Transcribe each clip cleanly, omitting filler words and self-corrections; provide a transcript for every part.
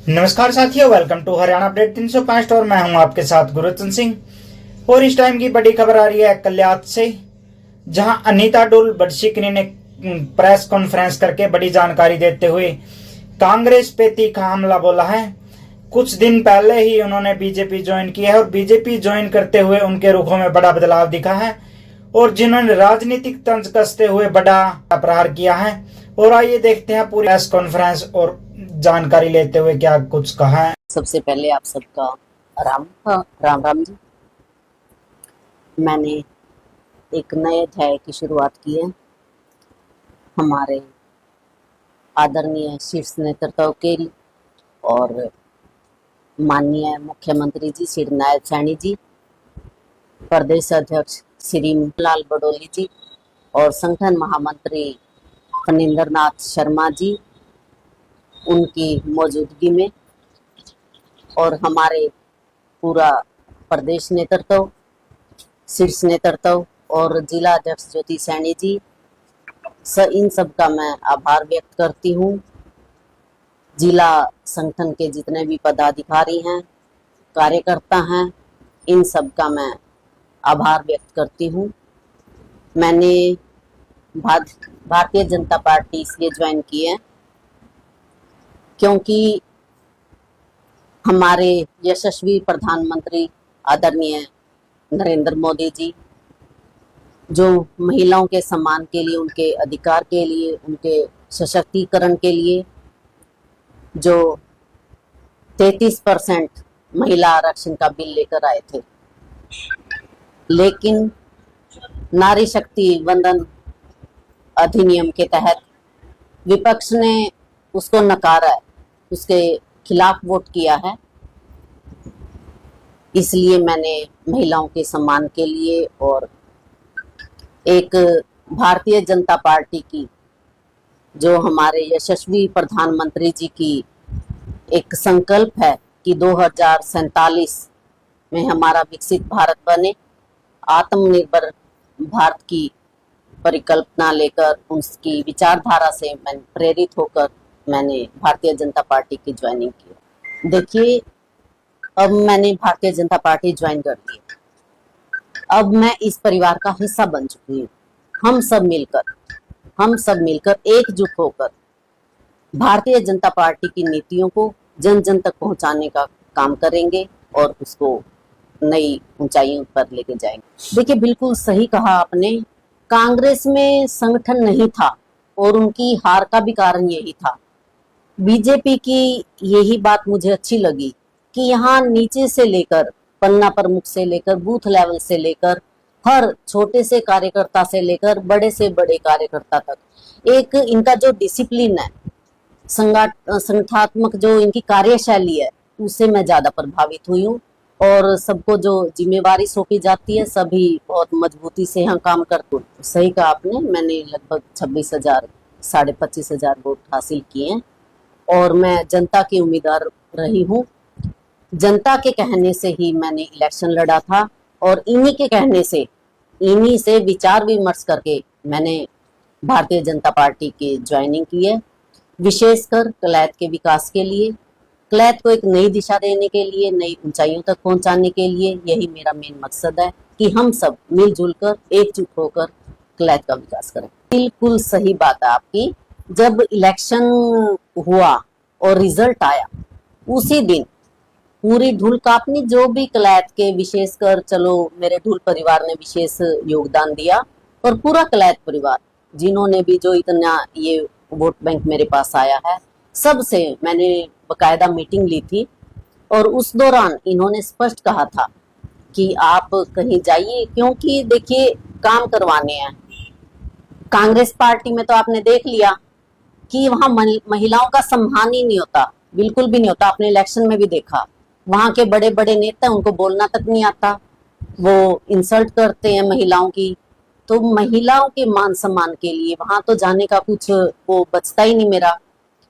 नमस्कार साथियों, welcome to Haryana update 305 और मैं हूं आपके साथ गुरुचंद सिंह। और इस टाइम की बड़ी खबर आ रही है कल्याण से, जहां अनीता डुल बडशिकनी ने प्रेस कॉन्फ्रेंस करके बड़ी जानकारी देते हुए कांग्रेस पे तीखा हमला बोला है। कुछ दिन पहले ही उन्होंने बीजेपी ज्वाइन की है और बीजेपी ज्वाइन करते हुए उनके रुखों में बड़ा बदलाव दिखा है और जिन्होंने राजनीतिक तंज कसते हुए बड़ा प्रहार किया है। और आइए देखते हैं पूरी प्रेस कॉन्फ्रेंस और जानकारी लेते हुए क्या कुछ कहा है। सबसे पहले आप सबका राम जी। मैंने एक नए अध्याय की शुरुआत की है हमारे आदरणीय शीर्ष नेतृत्व के लिए और माननीय मुख्यमंत्री जी श्री नायब सैनी जी, प्रदेश अध्यक्ष श्री लाल बडोली जी और संगठन महामंत्री फणींद्र नाथ शर्मा जी उनकी मौजूदगी में और हमारे पूरा प्रदेश नेतृत्व, शीर्ष नेतृत्व और जिला अध्यक्ष ज्योति सैनी जी, इन सब का मैं आभार व्यक्त करती हूँ। जिला संगठन के जितने भी पदाधिकारी हैं, कार्यकर्ता हैं, इन सब का मैं आभार व्यक्त करती हूँ। मैंने भारतीय जनता पार्टी इसलिए ज्वाइन की है क्योंकि हमारे यशस्वी प्रधानमंत्री आदरणीय नरेंद्र मोदी जी जो महिलाओं के सम्मान के लिए, उनके अधिकार के लिए, उनके सशक्तिकरण के लिए जो 33% महिला आरक्षण का बिल लेकर आए थे, लेकिन नारी शक्ति वंदन अधिनियम के तहत विपक्ष ने उसको नकारा है, उसके खिलाफ वोट किया है। इसलिए मैंने महिलाओं के सम्मान के लिए और एक भारतीय जनता पार्टी की जो हमारे यशस्वी प्रधानमंत्री जी की एक संकल्प है कि 2047 में हमारा विकसित भारत बने, आत्मनिर्भर भारत की परिकल्पना लेकर उसकी विचारधारा से मैं प्रेरित होकर मैंने भारतीय जनता पार्टी की ज्वाइनिंग की। देखिए, अब मैंने भारतीय जनता पार्टी ज्वाइन कर दी, अब मैं इस परिवार का हिस्सा बन चुकी हूँ। हम सब मिलकर एकजुट होकर भारतीय जनता पार्टी की नीतियों को जन जन तक पहुंचाने का काम करेंगे और उसको नई ऊंचाइयों पर लेके जाएंगे। देखिए, बिल्कुल सही कहा आपने, कांग्रेस में संगठन नहीं था और उनकी हार का भी कारण यही था। बीजेपी की यही बात मुझे अच्छी लगी कि यहाँ नीचे से लेकर पन्ना प्रमुख से लेकर बूथ लेवल से लेकर हर छोटे से कार्यकर्ता से लेकर बड़े से बड़े कार्यकर्ता तक एक इनका जो डिसिप्लिन है, संगठनात्मक जो इनकी कार्यशैली है, उससे मैं ज्यादा प्रभावित हुई हूँ और सबको जो जिम्मेवारी सौंपी जाती है सभी बहुत मजबूती से यहाँ काम करते हैं। सही कहा आपने, मैंने लगभग 26,000 25,500 वोट हासिल किए हैं और मैं जनता की उम्मीदवार रही हूँ। जनता के कहने से ही मैंने इलेक्शन लड़ा था और इन्हीं से विचार विमर्श करके मैंने भारतीय जनता पार्टी की ज्वाइनिंग की है, विशेषकर कलैत के विकास के लिए, कलैत को एक नई दिशा देने के लिए, नई ऊंचाइयों तक पहुंचाने के लिए। यही मेरा मेन मकसद है कि हम सब मिलजुल कर एकजुट होकर कलैत का विकास करें। बिल्कुल सही बात है आपकी। जब इलेक्शन हुआ और रिजल्ट आया, उसी दिन पूरी ढूल कांपनी, जो भी कलैत के, विशेषकर चलो मेरे ढूल परिवार ने विशेष योगदान दिया और पूरा कलैत परिवार जिन्होंने भी जो इतना ये वोट बैंक मेरे पास आया है, सबसे मैंने बकायदा मीटिंग ली थी और उस दौरान इन्होंने स्पष्ट कहा था कि आप कहीं जाइए, क्योंकि देखिए काम करवाने हैं। कांग्रेस पार्टी में तो आपने देख लिया कि वहां महिलाओं का सम्मान ही नहीं होता, बिल्कुल भी नहीं होता। आपने इलेक्शन में भी देखा, वहां के बड़े बड़े नेता, उनको बोलना तक नहीं आता, वो इंसल्ट करते हैं महिलाओं की। तो महिलाओं के मान सम्मान के लिए वहां तो जाने का कुछ वो बचता ही नहीं मेरा।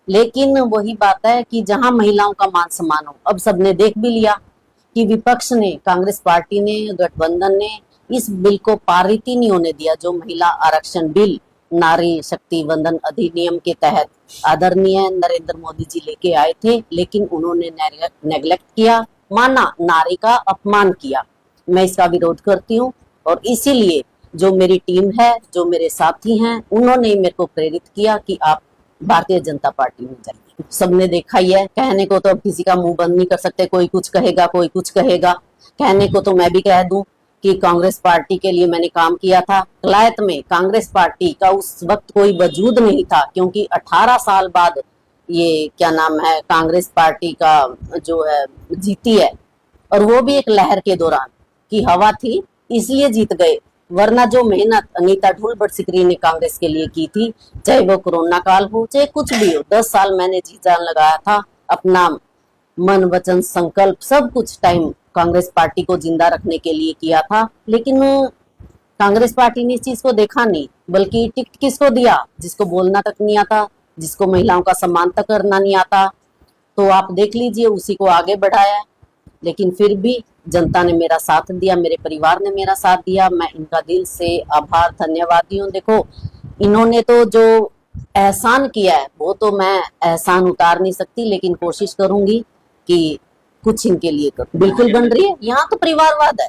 लेकिन वही बात है कि जहां महिलाओं का मान सम्मान हो, अब सबने देख भी लिया कि विपक्ष ने, कांग्रेस पार्टी ने, गठबंधन ने इस बिल को पारित ही नहीं होने दिया, जो महिला आरक्षण बिल नारी शक्ति वंदन अधिनियम के तहत आदरणीय नरेंद्र मोदी जी लेके आए थे, लेकिन उन्होंने नेग्लेक्ट किया, माना, नारी का अपमान किया। मैं इसका विरोध करती हूँ और इसीलिए जो मेरी टीम है, जो मेरे साथी हैं, उन्होंने मेरे को प्रेरित किया कि आप भारतीय जनता पार्टी में जाइए। सबने देखा ही है, कहने को तो अब किसी का मुंह बंद नहीं कर सकते, कोई कुछ कहेगा, कोई कुछ कहेगा। कहने को तो मैं भी कह दूं कि कांग्रेस पार्टी के लिए मैंने काम किया था। कलायत में कांग्रेस पार्टी का उस वक्त कोई वजूद नहीं था, क्योंकि 18 साल बाद ये क्या नाम है कांग्रेस पार्टी का जो है जीती है, और वो भी एक लहर के दौरान की हवा थी, इसलिए जीत गए। वरना जो मेहनत अनीता ढोल बड़सिकरी ने कांग्रेस के लिए की थी, चाहे वो कोरोना काल हो, चाहे कुछ भी हो, 10 साल मैंने जी जान लगाया था, अपना मन वचन संकल्प सब कुछ टाइम कांग्रेस पार्टी को जिंदा रखने के लिए किया था। लेकिन कांग्रेस पार्टी ने इस चीज को देखा नहीं, बल्कि टिकट किसको दिया? जिसको बोलना तक नहीं आता, जिसको महिलाओं का सम्मान तक करना नहीं आता। तो आप देख लीजिए, उसी को आगे बढ़ाया। लेकिन फिर भी जनता ने मेरा साथ दिया, मेरे परिवार ने मेरा साथ दिया। मैं इनका दिल से आभार, धन्यवादी हूँ। देखो, इन्होंने तो जो एहसान किया है वो तो मैं एहसान उतार नहीं सकती, लेकिन कोशिश करूंगी कि कुछ इनके लिए करूं। बिल्कुल बन रही है। यहाँ तो परिवारवाद है,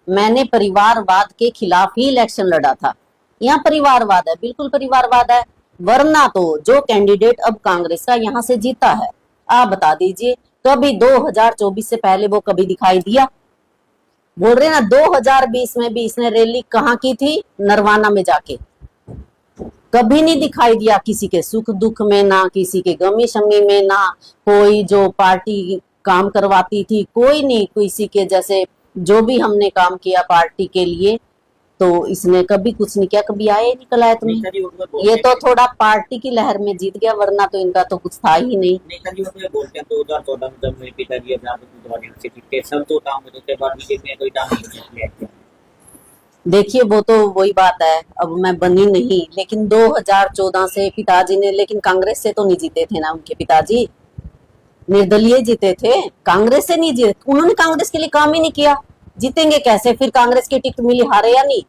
मैंने परिवारवाद के खिलाफ ही इलेक्शन लड़ा था। यहाँ परिवारवाद है, बिल्कुल परिवारवाद है। वरना तो जो कैंडिडेट अब कांग्रेस का यहाँ से जीता है, आप बता दीजिए कभी 2024 से पहले वो कभी दिखाई दिया? बोल रहे ना 2020 में भी इसने रैली कहाँ की थी? नरवाना में जाके। कभी नहीं दिखाई दिया किसी के सुख दुख में, ना किसी के गमी शमी में, ना कोई जो पार्टी काम करवाती थी, कोई नहीं किसी के। जैसे जो भी हमने काम किया पार्टी के लिए, तो इसने कभी कुछ नहीं किया, कभी आए नहीं कलायत में। ये तो थोड़ा पार्टी की लहर में जीत गया, वरना तो इनका तो कुछ था ही नहीं। 2014 में जब मेरे पिताजी से जीते, सब तो काम होते बाद बीजेपी ने कोई काम नहीं किया। देखिए, वो तो वही बात है, अब मैं बनी नहीं, लेकिन 2014 से पिताजी ने, लेकिन कांग्रेस से तो नहीं जीते थे ना, उनके पिताजी निर्दलीय जीते थे, कांग्रेस से नहीं जीते। उन्होंने कांग्रेस के लिए काम ही नहीं किया, जीतेंगे कैसे? फिर कांग्रेस की टिकट मिली, हारे या नहीं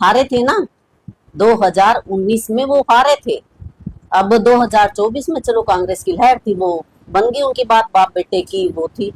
हारे थे ना? 2019 में वो हारे थे। अब 2024 में चलो कांग्रेस की लहर थी, वो बन गई उनकी बात, बाप बेटे की वो थी।